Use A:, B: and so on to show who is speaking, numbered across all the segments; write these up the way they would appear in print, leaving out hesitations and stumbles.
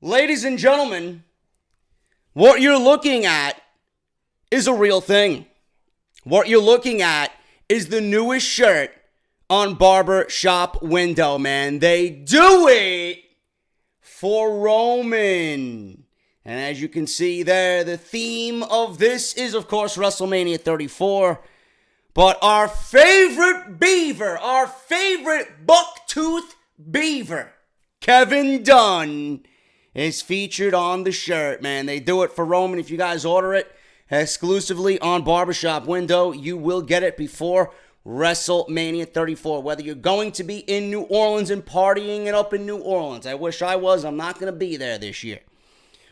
A: Ladies and gentlemen, what you're looking at is a real thing. What you're looking at is the newest shirt on Barber Shop Window, man. They do it for Roman. And as you can see there, the theme of this is, of course, WrestleMania 34. But our favorite beaver, our favorite bucktooth beaver, Kevin Dunn, is featured on the shirt, man. They do it for Roman. If you guys order it exclusively on Barbershop Window, you will get it before WrestleMania 34. Whether you're going to be in New Orleans and partying it up in New Orleans. I wish I was. I'm not going to be there this year.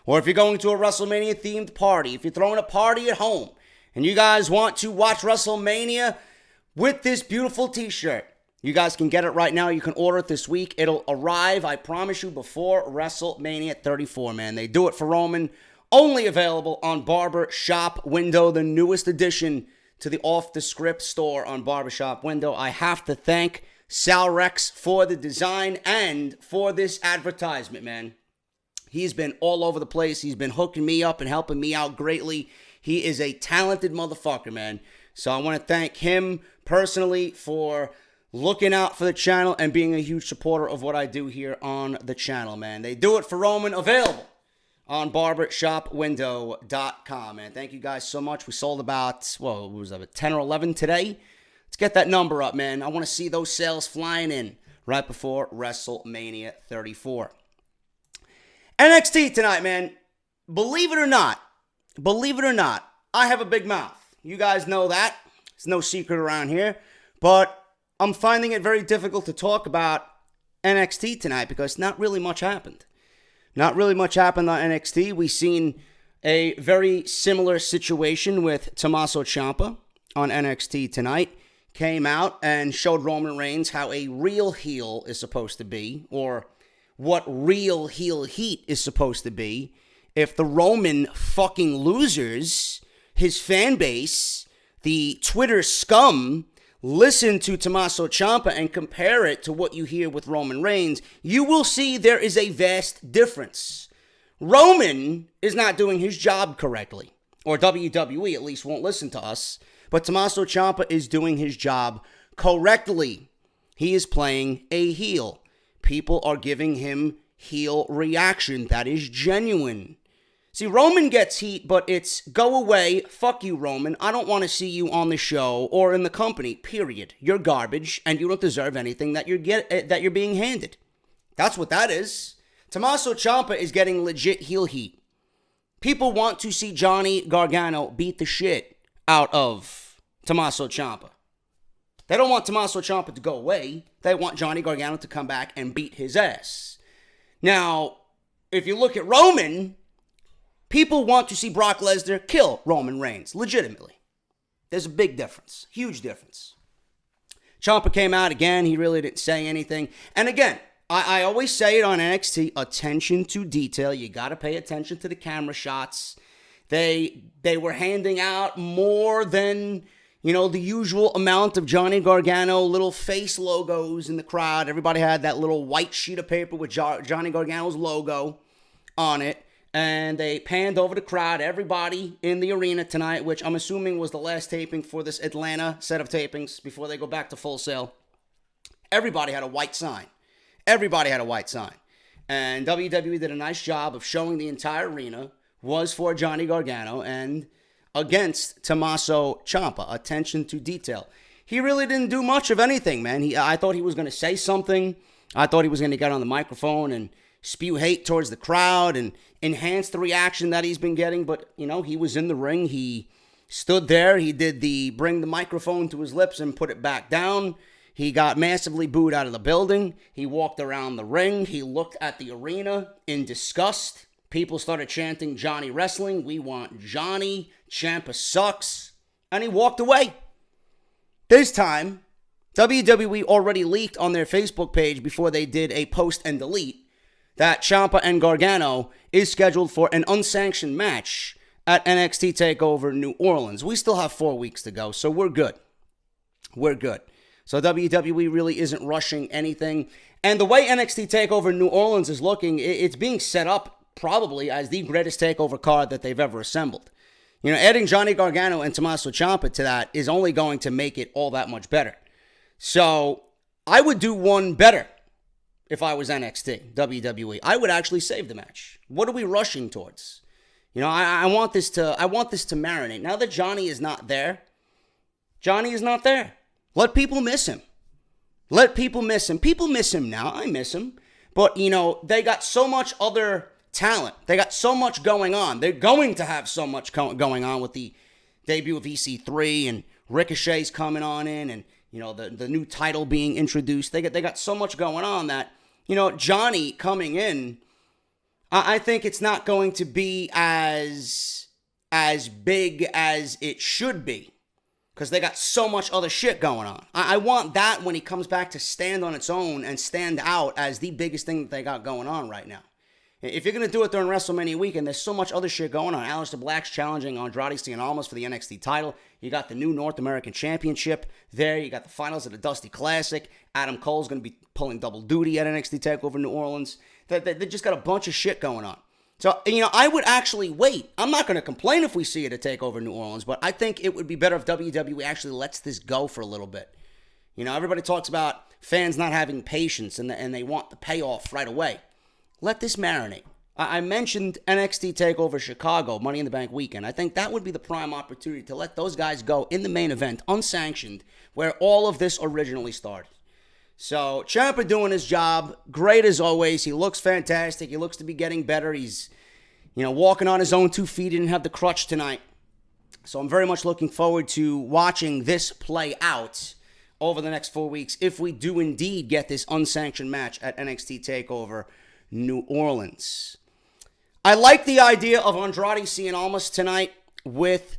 A: Or if you're going to a WrestleMania-themed party, if you're throwing a party at home, and you guys want to watch WrestleMania with this beautiful t-shirt, you guys can get it right now. You can order it this week. It'll arrive, I promise you, before WrestleMania 34, man. They do it for Roman. Only available on Barber Shop Window, the newest addition to the Off the Script store on Barbershop Window. I have to thank Sal Rex for the design and for this advertisement, man. He's been all over the place. He's been hooking me up and helping me out greatly. He is a talented motherfucker, man. So I want to thank him personally for looking out for the channel and being a huge supporter of what I do here on the channel, man. They do it for Roman, available on barbershopwindow.com, man. Thank you guys so much. We sold about, well, what was that, 10 or 11 today? Let's get that number up, man. I want to see those sales flying in right before WrestleMania 34. NXT tonight, man. Believe it or not, I have a big mouth. You guys know that. It's no secret around here. But I'm finding it very difficult to talk about NXT tonight because not really much happened. Not really much happened on NXT. We've seen a very similar situation with TOMMASO CIAMPA on NXT tonight. Came out and showed Roman Reigns how a real heel is supposed to be, or what real heel heat is supposed to be. If the Roman fucking losers, his fan base, the Twitter scum, listen to TOMMASO CIAMPA and compare it to what you hear with Roman Reigns, you will see there is a vast difference. Roman is not doing his job correctly, or WWE at least won't listen to us, but TOMMASO CIAMPA is doing his job correctly. He is playing a heel. People are giving him heel reaction. That is genuine. See, Roman gets heat, but it's go away, fuck you, Roman. I don't want to see you on the show or in the company, period. You're garbage, and you don't deserve anything that you're being handed. That's what that is. TOMMASO CIAMPA is getting legit heel heat. People want to see Johnny Gargano beat the shit out of TOMMASO CIAMPA. They don't want TOMMASO CIAMPA to go away. They want Johnny Gargano to come back and beat his ass. Now, if you look at Roman, people want to see Brock Lesnar kill Roman Reigns, legitimately. There's a big difference, huge difference. Ciampa came out again. He really didn't say anything. And again, I always say it on NXT, attention to detail. You got to pay attention to the camera shots. They were handing out more than, the usual amount of Johnny Gargano little face logos in the crowd. Everybody had that little white sheet of paper with Johnny Gargano's logo on it. And they panned over the crowd, everybody in the arena tonight, which I'm assuming was the last taping for this Atlanta set of tapings before they go back to Full Sail. Everybody had a white sign. Everybody had a white sign. And WWE did a nice job of showing the entire arena was for Johnny Gargano and against TOMMASO CIAMPA. Attention to detail. He really didn't do much of anything, man. I thought he was going to say something. I thought he was going to get on the microphone and spew hate towards the crowd and enhance the reaction that he's been getting. But, he was in the ring. He stood there. He did the bring the microphone to his lips and put it back down. He got massively booed out of the building. He walked around the ring. He looked at the arena in disgust. People started chanting Johnny Wrestling. We want Johnny. Ciampa sucks. And he walked away. This time, WWE already leaked on their Facebook page before they did a post and delete that Ciampa and Gargano is scheduled for an unsanctioned match at NXT TakeOver New Orleans. We still have 4 weeks to go, so we're good. We're good. So WWE really isn't rushing anything. And the way NXT TakeOver New Orleans is looking, it's being set up probably as the greatest takeover card that they've ever assembled. You know, adding Johnny Gargano and Tommaso Ciampa to that is only going to make it all that much better. So I would do one better if I was NXT, WWE. I would actually save the match. What are we rushing towards? You know, I want this to marinate. Now that Johnny is not there, Let people miss him. People miss him now. I miss him. But, you know, they got so much other talent. They got so much going on. They're going to have so much going on with the debut of EC3 and Ricochet's coming on in and, you know, the new title being introduced. They got so much going on that, you know, Johnny coming in, I think it's not going to be as big as it should be because they got so much other shit going on. I want that when he comes back to stand on its own and stand out as the biggest thing that they got going on right now. If you're going to do it during WrestleMania weekend, there's so much other shit going on. Aleister Black's challenging Andrade Cien Almas for the NXT title. You got the new North American Championship there. You got the finals of the Dusty Classic. Adam Cole's going to be pulling double duty at NXT TakeOver New Orleans. They just got a bunch of shit going on. So, you know, I would actually wait. I'm not going to complain if we see it at TakeOver New Orleans, but I think it would be better if WWE actually lets this go for a little bit. You know, everybody talks about fans not having patience and they want the payoff right away. Let this marinate. I mentioned NXT TakeOver Chicago, Money in the Bank weekend. I think that would be the prime opportunity to let those guys go in the main event, unsanctioned, where all of this originally started. So, Ciampa doing his job, great as always. He looks fantastic. He looks to be getting better. He's, you know, walking on his own 2 feet. He didn't have the crutch tonight. So, I'm very much looking forward to watching this play out over the next 4 weeks if we do indeed get this unsanctioned match at NXT TakeOver New Orleans. I like the idea of Andrade Cien Almas tonight with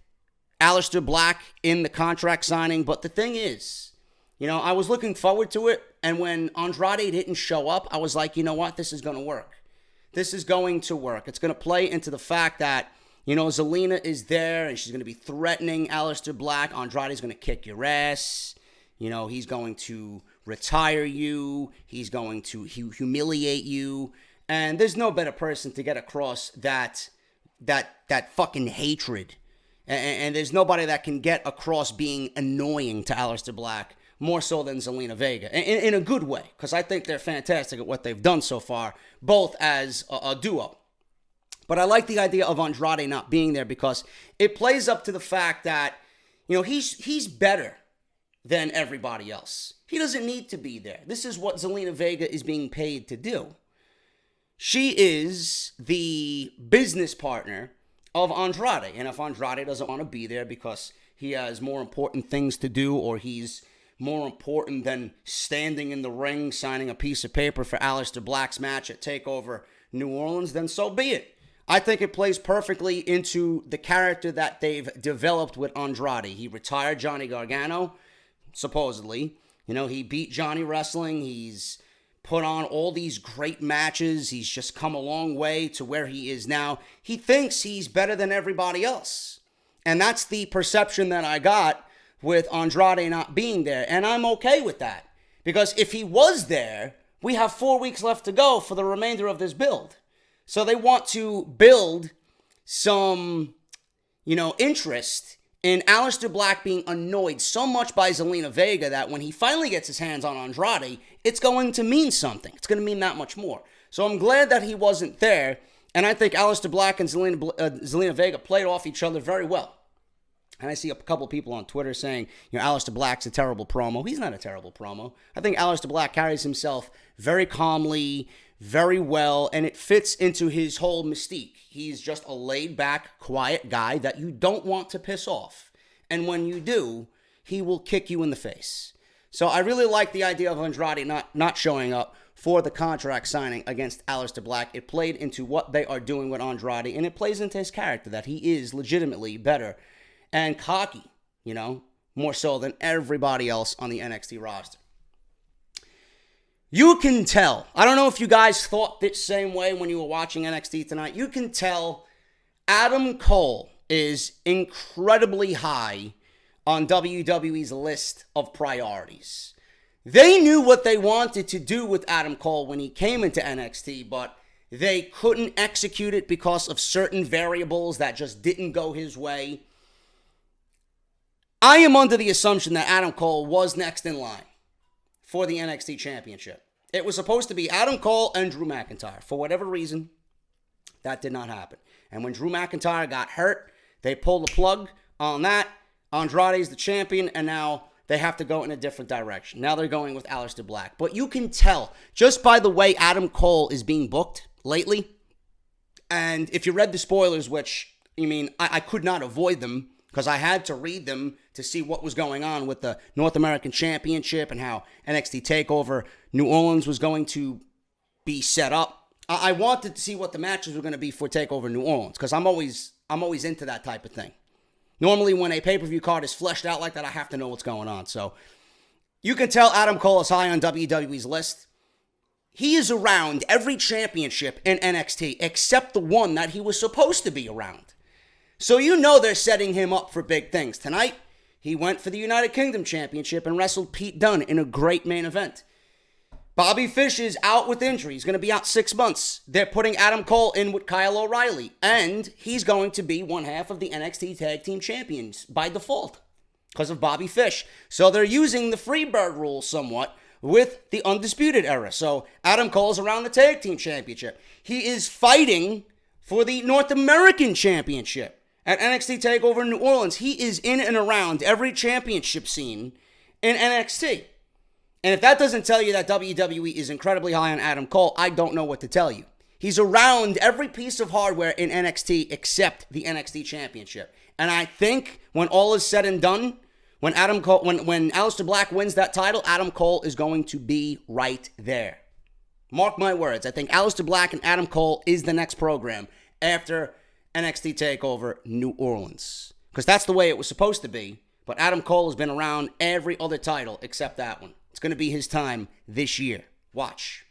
A: Aleister Black in the contract signing, but the thing is, you know, I was looking forward to it, and when Andrade didn't show up, I was like, you know what, this is going to work. This is going to work. It's going to play into the fact that, you know, Zelina is there, and she's going to be threatening Aleister Black. Andrade's going to kick your ass. You know, he's going to retire you. He's going to humiliate you. And there's no better person to get across that fucking hatred. And there's nobody that can get across being annoying to Aleister Black more so than Zelina Vega. In a good way, because I think they're fantastic at what they've done so far, both as a duo. But I like the idea of Andrade not being there because it plays up to the fact that, you know, he's better than everybody else. He doesn't need to be there. This is what Zelina Vega is being paid to do. She is the business partner of Andrade. And if Andrade doesn't want to be there because he has more important things to do or he's more important than standing in the ring signing a piece of paper for Aleister Black's match at TakeOver New Orleans, then so be it. I think it plays perfectly into the character that they've developed with Andrade. He retired Johnny Gargano, supposedly. You know, he beat Johnny Wrestling. He's put on all these great matches. He's just come a long way to where he is now. He thinks he's better than everybody else. And that's the perception that I got with Andrade not being there. And I'm okay with that. Because if he was there, we have 4 weeks left to go for the remainder of this build. So they want to build some, you know, interest in Aleister Black being annoyed so much by Zelina Vega that when he finally gets his hands on Andrade, it's going to mean something. It's going to mean that much more. So I'm glad that he wasn't there, and I think Aleister Black and Zelina Vega played off each other very well. And I see a couple people on Twitter saying, you know, Aleister Black's a terrible promo. He's not a terrible promo. I think Aleister Black carries himself very calmly, very well, and it fits into his whole mystique. He's just a laid-back, quiet guy that you don't want to piss off. And when you do, he will kick you in the face. So I really like the idea of Andrade not showing up for the contract signing against Aleister Black. It played into what they are doing with Andrade, and it plays into his character that he is legitimately better and cocky, you know, more so than everybody else on the NXT roster. You can tell. I don't know if you guys thought this same way when you were watching NXT tonight. You can tell Adam Cole is incredibly high on WWE's list of priorities. They knew what they wanted to do with Adam Cole when he came into NXT, but they couldn't execute it because of certain variables that just didn't go his way. I am under the assumption that Adam Cole was next in line for the NXT Championship. It was supposed to be Adam Cole and Drew McIntyre. For whatever reason, that did not happen. And when Drew McIntyre got hurt, they pulled the plug on that. Andrade's the champion, and now they have to go in a different direction. Now they're going with Aleister Black. But you can tell, just by the way Adam Cole is being booked lately, and if you read the spoilers, which, I could not avoid them, because I had to read them to see what was going on with the North American Championship and how NXT TakeOver New Orleans was going to be set up. I wanted to see what the matches were going to be for TakeOver New Orleans, because I'm always into that type of thing. Normally, when a pay-per-view card is fleshed out like that, I have to know what's going on. So you can tell Adam Cole is high on WWE's list. He is around every championship in NXT except the one that he was supposed to be around. So you know they're setting him up for big things. Tonight, he went for the United Kingdom Championship and wrestled Pete Dunne in a great main event. Bobby Fish is out with injury. He's going to be out 6 months. They're putting Adam Cole in with Kyle O'Reilly. And he's going to be one half of the NXT Tag Team Champions by default because of Bobby Fish. So they're using the Freebird rule somewhat with the Undisputed Era. So Adam Cole's around the Tag Team Championship. He is fighting for the North American Championship at NXT TakeOver New Orleans. He is in and around every championship scene in NXT. And if that doesn't tell you that WWE is incredibly high on Adam Cole, I don't know what to tell you. He's around every piece of hardware in NXT except the NXT Championship. And I think when all is said and done, when Aleister Black wins that title, Adam Cole is going to be right there. Mark my words. I think Aleister Black and Adam Cole is the next program after NXT TakeOver New Orleans. Because that's the way it was supposed to be. But Adam Cole has been around every other title except that one. It's going to be his time this year. Watch.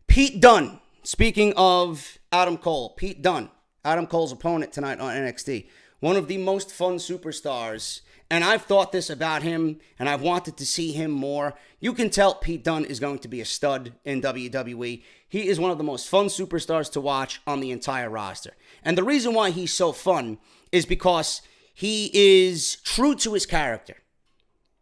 A: Pete Dunne. Speaking of Adam Cole, Pete Dunne, Adam Cole's opponent tonight on NXT. One of the most fun superstars. And I've thought this about him, and I've wanted to see him more. You can tell Pete Dunne is going to be a stud in WWE. He is one of the most fun superstars to watch on the entire roster. And the reason why he's so fun is because he is true to his character.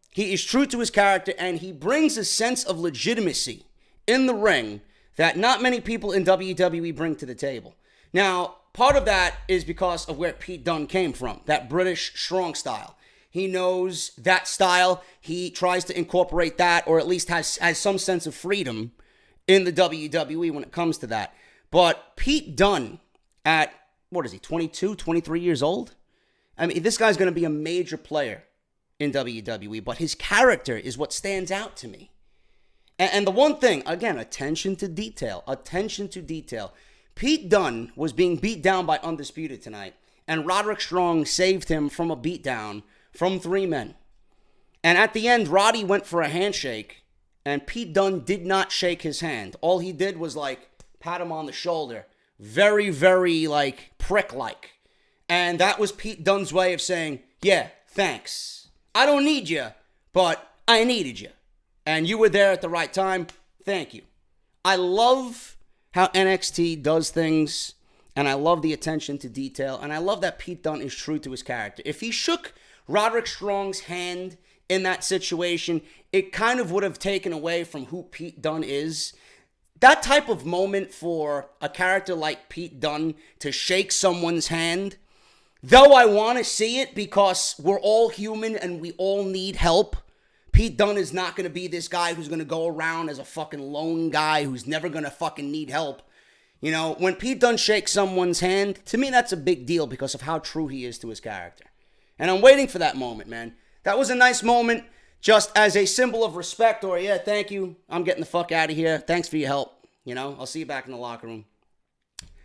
A: He is true to his character, and he brings a sense of legitimacy in the ring that not many people in WWE bring to the table. Now, part of that is because of where Pete Dunne came from, that British strong style. He knows that style. He tries to incorporate that, or at least has some sense of freedom in the WWE when it comes to that. But Pete Dunne at, 22, 23 years old? This guy's going to be a major player in WWE, but his character is what stands out to me. And the one thing, again, attention to detail. Pete Dunne was being beat down by Undisputed tonight, and Roderick Strong saved him from a beatdown from 3 men. And at the end, Roddy went for a handshake, and Pete Dunne did not shake his hand. All he did was, pat him on the shoulder. Very, very, prick-like. And that was Pete Dunne's way of saying, yeah, thanks. I don't need you, but I needed you. And you were there at the right time. Thank you. I love how NXT does things, and I love the attention to detail, and I love that Pete Dunne is true to his character. If he shook Roderick Strong's hand in that situation, it kind of would have taken away from who Pete Dunne is. That type of moment for a character like Pete Dunne to shake someone's hand, though I want to see it because we're all human and we all need help, Pete Dunne is not going to be this guy who's going to go around as a fucking lone guy who's never going to fucking need help. When Pete Dunne shakes someone's hand, to me that's a big deal because of how true he is to his character. And I'm waiting for that moment, man. That was a nice moment just as a symbol of respect, or yeah, thank you, I'm getting the fuck out of here. Thanks for your help. I'll see you back in the locker room.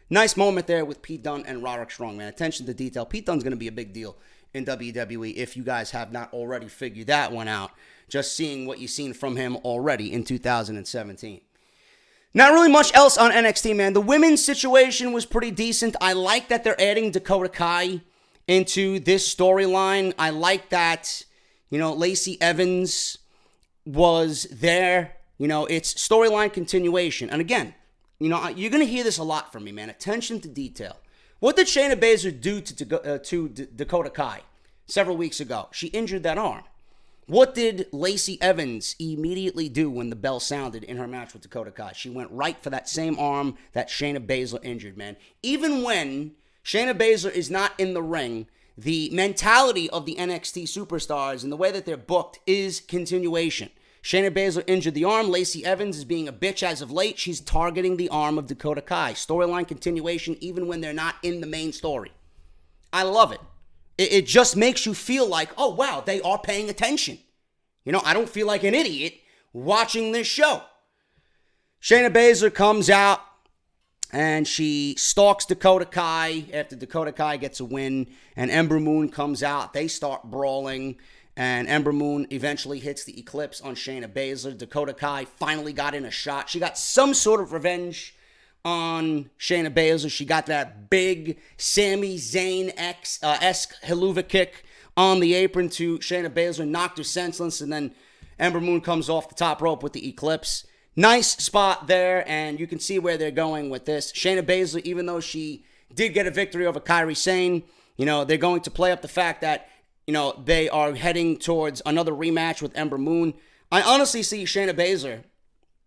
A: Nice moment there with Pete Dunne and Roderick Strong, man. Attention to detail. Pete Dunne's going to be a big deal in WWE if you guys have not already figured that one out. Just seeing what you've seen from him already in 2017. Not really much else on NXT, man. The women's situation was pretty decent. I like that they're adding Dakota Kai into this storyline. I like that, Lacey Evans was there. It's storyline continuation. And again, you're going to hear this a lot from me, man. Attention to detail. What did Shayna Baszler do to Dakota Kai several weeks ago? She injured that arm. What did Lacey Evans immediately do when the bell sounded in her match with Dakota Kai? She went right for that same arm that Shayna Baszler injured, man. Even when Shayna Baszler is not in the ring, the mentality of the NXT superstars and the way that they're booked is continuation. Shayna Baszler injured the arm. Lacey Evans is being a bitch as of late. She's targeting the arm of Dakota Kai. Storyline continuation even when they're not in the main story. I love it. It just makes you feel like, oh, wow, they are paying attention. I don't feel like an idiot watching this show. Shayna Baszler comes out and she stalks Dakota Kai after Dakota Kai gets a win. And Ember Moon comes out. They start brawling. And Ember Moon eventually hits the Eclipse on Shayna Baszler. Dakota Kai finally got in a shot. She got some sort of revenge on Shayna Baszler. She got that big Sami Zayn-esque Helluva kick on the apron to Shayna Baszler, knocked her senseless, and then Ember Moon comes off the top rope with the Eclipse. Nice spot there, and you can see where they're going with this. Shayna Baszler, even though she did get a victory over Kairi Sane, they're going to play up the fact that, they are heading towards another rematch with Ember Moon. I honestly see Shayna Baszler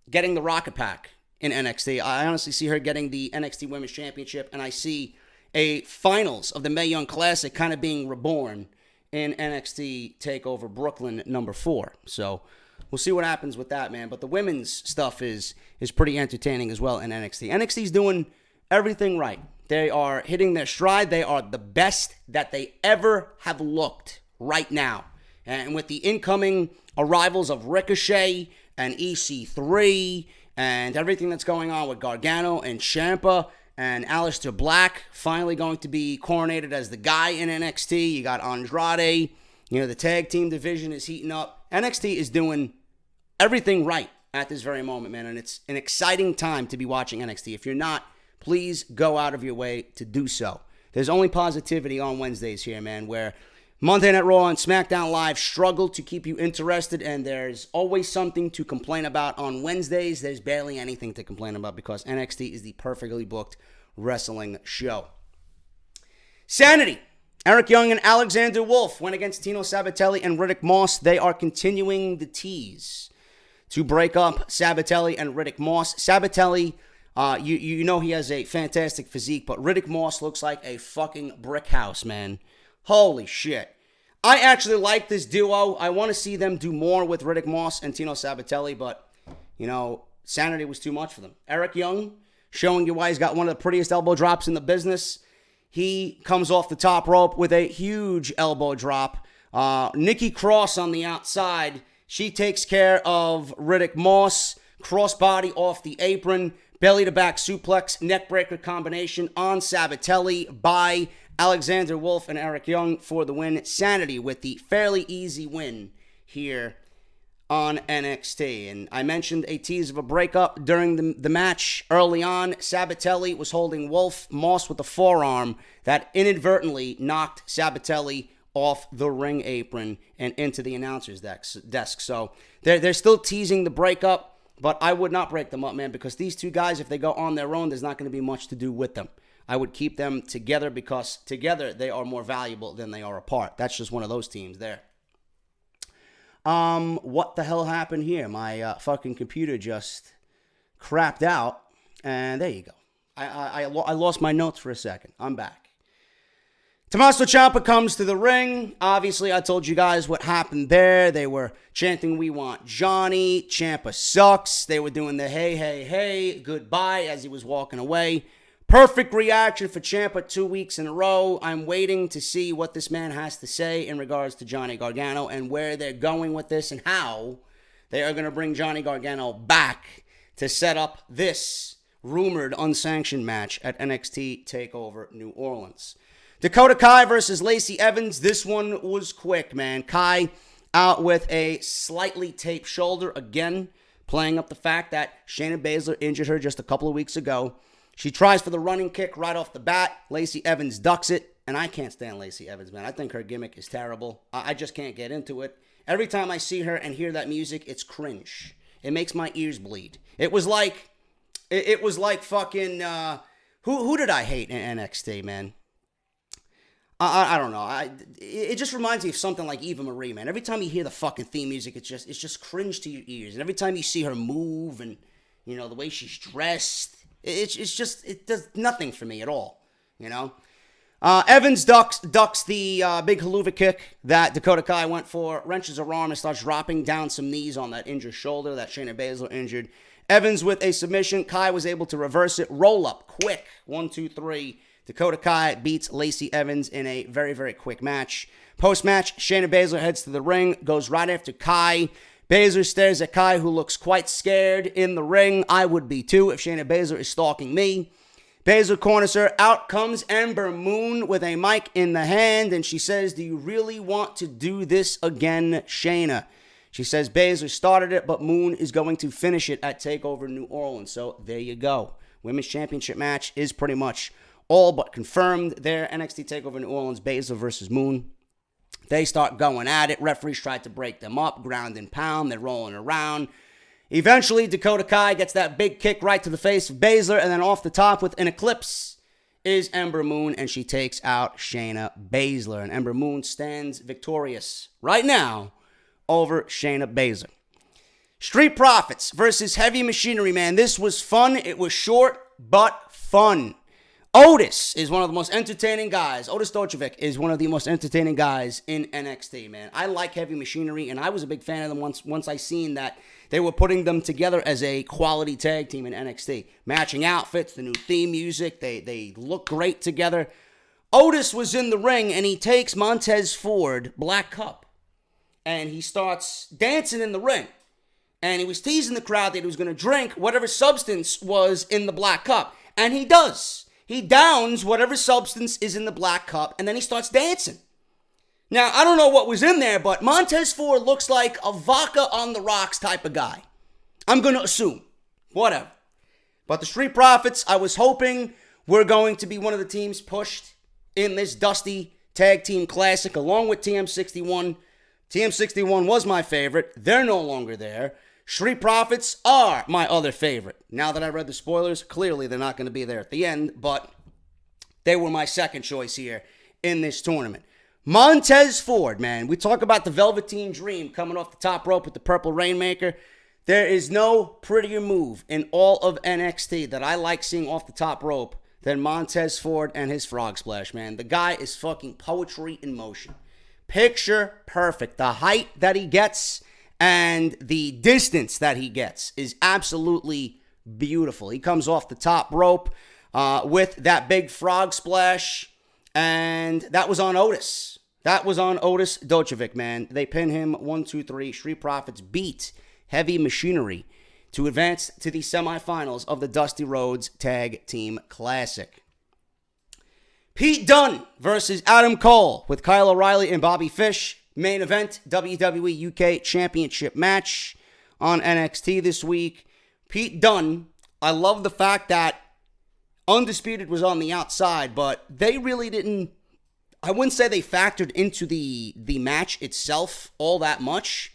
A: getting the Rocket Pack in NXT. I honestly see her getting the NXT Women's Championship, and I see a finals of the Mae Young Classic kind of being reborn in NXT TakeOver Brooklyn #4. So we'll see what happens with that, man. But the women's stuff is pretty entertaining as well in NXT. NXT's doing everything right. They are hitting their stride. They are the best that they ever have looked right now. And with the incoming arrivals of Ricochet and EC3 and everything that's going on with Gargano and Ciampa and Aleister Black finally going to be coronated as the guy in NXT. You got Andrade. The tag team division is heating up. NXT is doing everything right at this very moment, man. And it's an exciting time to be watching NXT. If you're not, please go out of your way to do so. There's only positivity on Wednesdays here, man, where Monday Night Raw and SmackDown Live struggle to keep you interested, and there's always something to complain about. On Wednesdays, there's barely anything to complain about because NXT is the perfectly booked wrestling show. Sanity. Eric Young and Alexander Wolf went against Tino Sabatelli and Riddick Moss. They are continuing the tease to break up Sabatelli and Riddick Moss. Sabatelli, you know he has a fantastic physique, but Riddick Moss looks like a fucking brick house, man. Holy shit. I actually like this duo. I want to see them do more with Riddick Moss and Tino Sabatelli, but, sanity was too much for them. Eric Young, showing you why he's got one of the prettiest elbow drops in the business. He comes off the top rope with a huge elbow drop. Nikki Cross on the outside. She takes care of Riddick Moss. Crossbody off the apron. Belly-to-back suplex, neckbreaker combination on Sabatelli by Alexander Wolf and Eric Young for the win. Sanity with the fairly easy win here on NXT. And I mentioned a tease of a breakup during the match early on. Sabatelli was holding Wolf. Moss with a forearm that inadvertently knocked Sabatelli off the ring apron and into the announcer's desk. So they're still teasing the breakup. But I would not break them up, man, because these two guys, if they go on their own, there's not going to be much to do with them. I would keep them together because together they are more valuable than they are apart. That's just one of those teams there. What the hell happened here? My fucking computer just crapped out, and there you go. I lost my notes for a second. I'm back. TOMMASO CIAMPA comes to the ring. Obviously, I told you guys what happened there. They were chanting, "We want Johnny. Ciampa sucks." They were doing the hey, hey, hey, goodbye as he was walking away. Perfect reaction for Ciampa 2 weeks in a row. I'm waiting to see what this man has to say in regards to Johnny Gargano and where they're going with this and how they are going to bring Johnny Gargano back to set up this rumored unsanctioned match at NXT TakeOver New Orleans. Dakota Kai versus Lacey Evans. This one was quick, man. Kai out with a slightly taped shoulder. Again, playing up the fact that Shayna Baszler injured her just a couple of weeks ago. She tries for the running kick right off the bat. Lacey Evans ducks it. And I can't stand Lacey Evans, man. I think her gimmick is terrible. I just can't get into it. Every time I see her and hear that music, it's cringe. It makes my ears bleed. It was like It was like fucking, who did I hate in NXT, man? I don't know. It just reminds me of something like Eva Marie, man. Every time you hear the fucking theme music, it's just cringe to your ears. And every time you see her move and, you know, the way she's dressed, it does nothing for me at all, you know? Evans ducks the big haluva kick that Dakota Kai went for, wrenches her arm and starts dropping down some knees on that injured shoulder that Shayna Baszler injured. Evans with a submission. Kai was able to reverse it. Roll up, quick. 1, 2, 3. Dakota Kai beats Lacey Evans in a very, very quick match. Post-match, Shayna Baszler heads to the ring, goes right after Kai. Baszler stares at Kai, who looks quite scared in the ring. I would be too if Shayna Baszler is stalking me. Baszler corners her. Out comes Ember Moon with a mic in the hand, and she says, "Do you really want to do this again, Shayna?" She says Baszler started it, but Moon is going to finish it at TakeOver New Orleans. So there you go. Women's Championship match is pretty much all but confirmed there. NXT TakeOver New Orleans, Baszler versus Moon. They start going at it. Referees tried to break them up, ground and pound. They're rolling around. Eventually, Dakota Kai gets that big kick right to the face of Baszler, and then off the top with an eclipse is Ember Moon, and she takes out Shayna Baszler. And Ember Moon stands victorious right now over Shayna Baszler. Street Profits versus Heavy Machinery, man. This was fun. It was short, but fun. Otis is one of the most entertaining guys. Otis Dojovic is one of the most entertaining guys in NXT, man. I like Heavy Machinery, and I was a big fan of them once I seen that they were putting them together as a quality tag team in NXT. Matching outfits, the new theme music, they look great together. Otis was in the ring, and he takes Montez Ford, Black Cup, and he starts dancing in the ring. And he was teasing the crowd that he was going to drink whatever substance was in the Black Cup. And he does. He downs whatever substance is in the Black Cup, and then he starts dancing. Now, I don't know what was in there, but Montez Ford looks like a vodka on the rocks type of guy. I'm going to assume. Whatever. But the Street Profits, I was hoping were going to be one of the teams pushed in this Dusty Tag Team Classic, along with TM61. TM61 was my favorite. They're no longer there. Street Profits are my other favorite. Now that I read the spoilers, clearly they're not going to be there at the end, but they were my second choice here in this tournament. Montez Ford, man. We talk about the Velveteen Dream coming off the top rope with the Purple Rainmaker. There is no prettier move in all of NXT that I like seeing off the top rope than Montez Ford and his Frog Splash, man. The guy is fucking poetry in motion. Picture perfect. The height that he gets and the distance that he gets is absolutely beautiful. He comes off the top rope with that big frog splash, and that was on Otis. That was on Otis Dojovic, man. They pin him 1, 2, 3. Street Profits beat Heavy Machinery to advance to the semifinals of the Dusty Rhodes Tag Team Classic. Pete Dunne versus Adam Cole with Kyle O'Reilly and Bobby Fish. Main event, WWE UK Championship match on NXT this week. Pete Dunne, I love the fact that Undisputed was on the outside, but they really didn't, I wouldn't say they factored into the match itself all that much.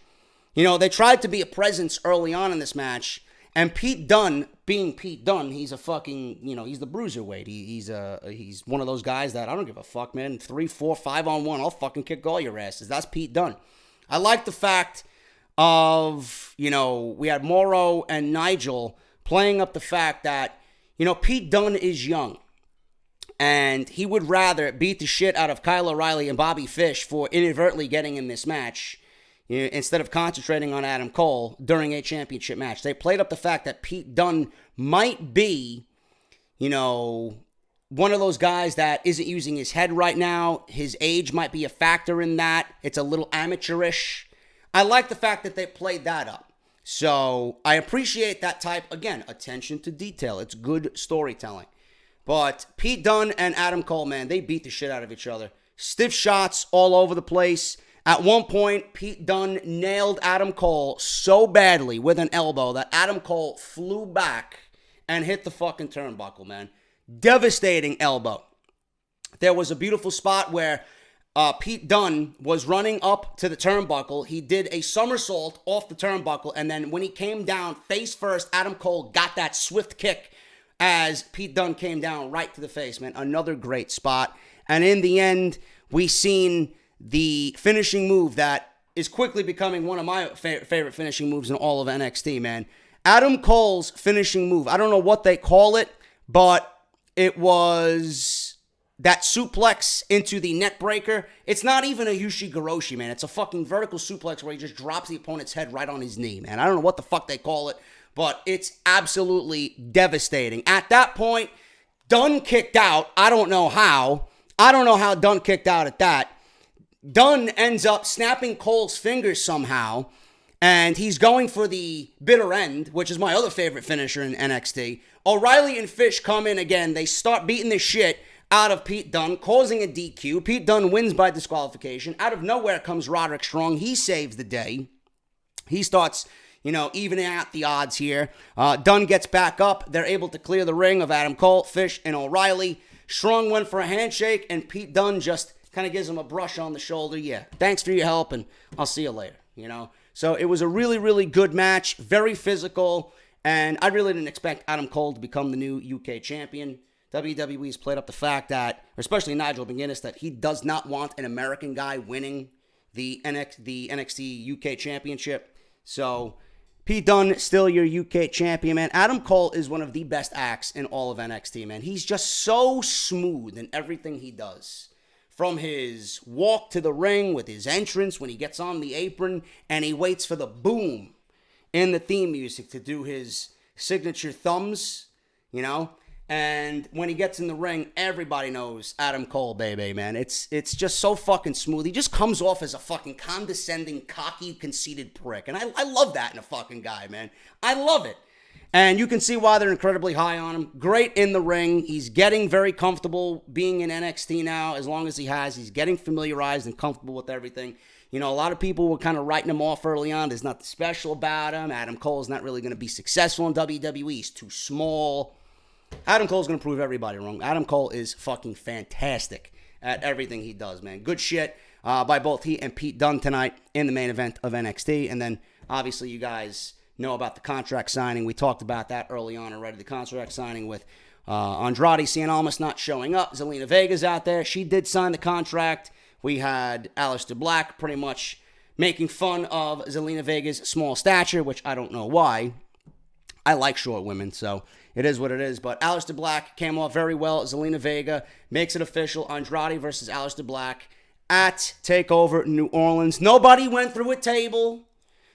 A: You know, they tried to be a presence early on in this match, and Pete Dunne, being Pete Dunne, he's a fucking, you know, he's the bruiserweight. He's one of those guys that I don't give a fuck, man. 3, 4, 5-on-1, I'll fucking kick all your asses. That's Pete Dunne. I like the fact of, you know, we had Morrow and Nigel playing up the fact that, you know, Pete Dunne is young. And he would rather beat the shit out of Kyle O'Reilly and Bobby Fish for inadvertently getting in this match, you know, instead of concentrating on Adam Cole during a championship match. They played up the fact that Pete Dunne might be, you know, one of those guys that isn't using his head right now. His age might be a factor in that. It's a little amateurish. I like the fact that they played that up. So I appreciate that type, again, attention to detail. It's good storytelling. But Pete Dunne and Adam Cole, man, they beat the shit out of each other. Stiff shots all over the place. At one point, Pete Dunne nailed Adam Cole so badly with an elbow that Adam Cole flew back and hit the fucking turnbuckle, man. Devastating elbow. There was a beautiful spot where Pete Dunne was running up to the turnbuckle. He did a somersault off the turnbuckle, and then when he came down face first, Adam Cole got that swift kick as Pete Dunne came down right to the face, man. Another great spot. And in the end, we seen the finishing move that is quickly becoming one of my favorite finishing moves in all of NXT, man. Adam Cole's finishing move. I don't know what they call it, but it was that suplex into the neck breaker. It's not even a Ushigoroshi, man. It's a fucking vertical suplex where he just drops the opponent's head right on his knee, man. I don't know what the fuck they call it, but it's absolutely devastating. At that point, Dunne kicked out. I don't know how. I don't know how Dunne kicked out at that. Dunne ends up snapping Cole's fingers somehow, and he's going for the bitter end, which is my other favorite finisher in NXT. O'Reilly and Fish come in again. They start beating the shit out of Pete Dunne, causing a DQ. Pete Dunne wins by disqualification. Out of nowhere comes Roderick Strong. He saves the day. He starts, evening out the odds here. Dunne gets back up. They're able to clear the ring of Adam Cole, Fish, and O'Reilly. Strong went for a handshake, and Pete Dunne just kind of gives him a brush on the shoulder. Yeah, thanks for your help, and I'll see you later, So it was a really, really good match, very physical, and I really didn't expect Adam Cole to become the new UK champion. WWE's played up the fact that, especially Nigel McGuinness, that he does not want an American guy winning the NXT UK championship. So Pete Dunne, still your UK champion, man. Adam Cole is one of the best acts in all of NXT, man. He's just so smooth in everything he does. From his walk to the ring with his entrance when he gets on the apron and he waits for the boom in the theme music to do his signature thumbs, And when he gets in the ring, everybody knows Adam Cole, baby, man. It's just so fucking smooth. He just comes off as a fucking condescending, cocky, conceited prick. And I love that in a fucking guy, man. I love it. And you can see why they're incredibly high on him. Great in the ring. He's getting very comfortable being in NXT now, as long as he has. He's getting familiarized and comfortable with everything. A lot of people were kind of writing him off early on. There's nothing special about him. Adam Cole's not really going to be successful in WWE. He's too small. Adam Cole's going to prove everybody wrong. Adam Cole is fucking fantastic at everything he does, man. Good shit by both he and Pete Dunne tonight in the main event of NXT. And then, obviously, you guys know about the contract signing. We talked about that early on already. The contract signing with Andrade Cien Almas not showing up. Zelina Vega's out there. She did sign the contract. We had Aleister Black pretty much making fun of Zelina Vega's small stature, which I don't know why. I like short women, so it is what it is. But Aleister Black came off very well. Zelina Vega makes it official. Andrade versus Aleister Black at TakeOver New Orleans. Nobody went through a table.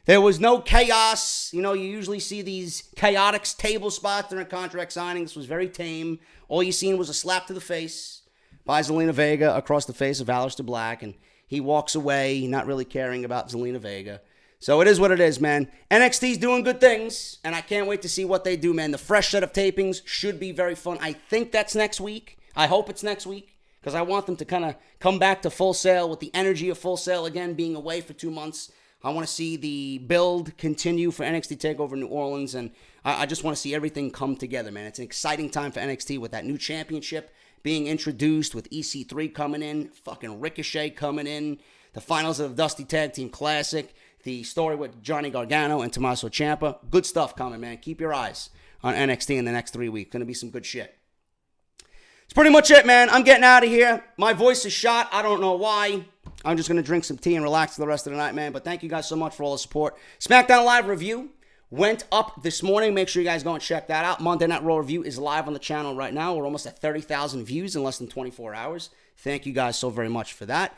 A: There was no chaos. You usually see these chaotic table spots during contract signing. This was very tame. All you seen was a slap to the face by Zelina Vega across the face of Aleister Black, and he walks away not really caring about Zelina Vega. So it is what it is, man. NXT's doing good things, and I can't wait to see what they do, man. The fresh set of tapings should be very fun. I think that's next week. I hope it's next week, because I want them to kind of come back to Full Sail with the energy of Full Sail again, being away for 2 months. I want to see the build continue for NXT TakeOver New Orleans, and I just want to see everything come together, man. It's an exciting time for NXT with that new championship being introduced, with EC3 coming in, fucking Ricochet coming in, the finals of the Dusty Tag Team Classic, the story with Johnny Gargano and Tommaso Ciampa. Good stuff coming, man. Keep your eyes on NXT in the next 3 weeks. Going to be some good shit. It's pretty much it, man. I'm getting out of here. My voice is shot. I don't know why. I'm just going to drink some tea and relax for the rest of the night, man. But thank you guys so much for all the support. SmackDown Live review went up this morning. Make sure you guys go and check that out. Monday Night Raw review is live on the channel right now. We're almost at 30,000 views in less than 24 hours. Thank you guys so very much for that.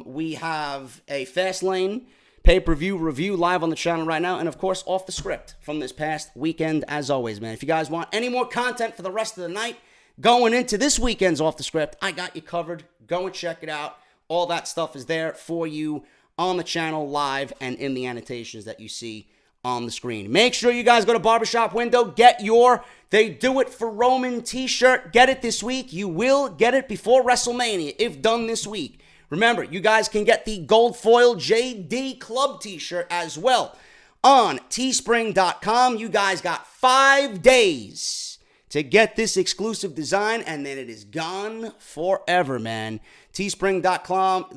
A: We have a Fastlane pay-per-view review live on the channel right now. And, of course, Off the Script from this past weekend, as always, man. If you guys want any more content for the rest of the night going into this weekend's Off the Script, I got you covered. Go and check it out. All that stuff is there for you on the channel live and in the annotations that you see on the screen. Make sure you guys go to Barbershop Window. Get your They Do It for Roman t-shirt. Get it this week. You will get it before WrestleMania if done this week. Remember, you guys can get the gold foil JD Club t-shirt as well on teespring.com. You guys got 5 days to get this exclusive design, and then it is gone forever, man. Teespring.com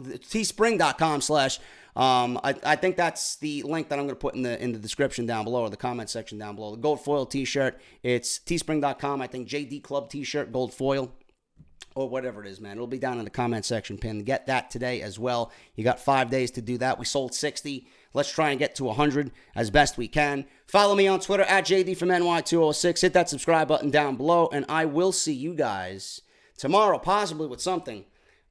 A: slash, I think that's the link that I'm going to put in the description down below, or the comment section down below. The gold foil t-shirt, it's teespring.com, I think JD Club t-shirt, gold foil, or whatever it is, man. It'll be down in the comment section pinned. Get that today as well. You got 5 days to do that. We sold 60. Let's try and get to 100 as best we can. Follow me on Twitter at JD from NY206. Hit that subscribe button down below, and I will see you guys tomorrow, possibly with something.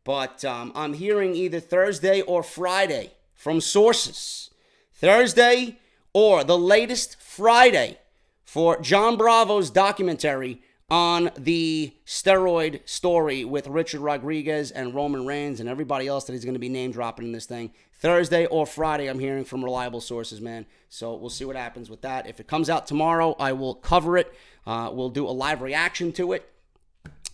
A: But I'm hearing either Thursday or Friday from sources. Thursday or the latest Friday for John Bravo's documentary on the steroid story with Richard Rodriguez and Roman Reigns and everybody else that he's going to be name dropping in this thing. Thursday or Friday, I'm hearing from reliable sources, man. So we'll see what happens with that. If it comes out tomorrow, I will cover it. We'll do a live reaction to it,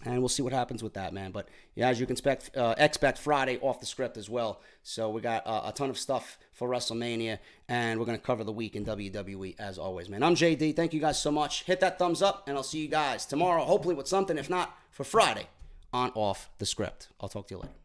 A: and we'll see what happens with that, man. But yeah, as you can expect Friday off the script as well. So we got a ton of stuff for WrestleMania, and we're going to cover the week in WWE as always, man. I'm JD. Thank you guys so much. Hit that thumbs up, and I'll see you guys tomorrow, hopefully with something, if not for Friday, on Off the Script. I'll talk to you later.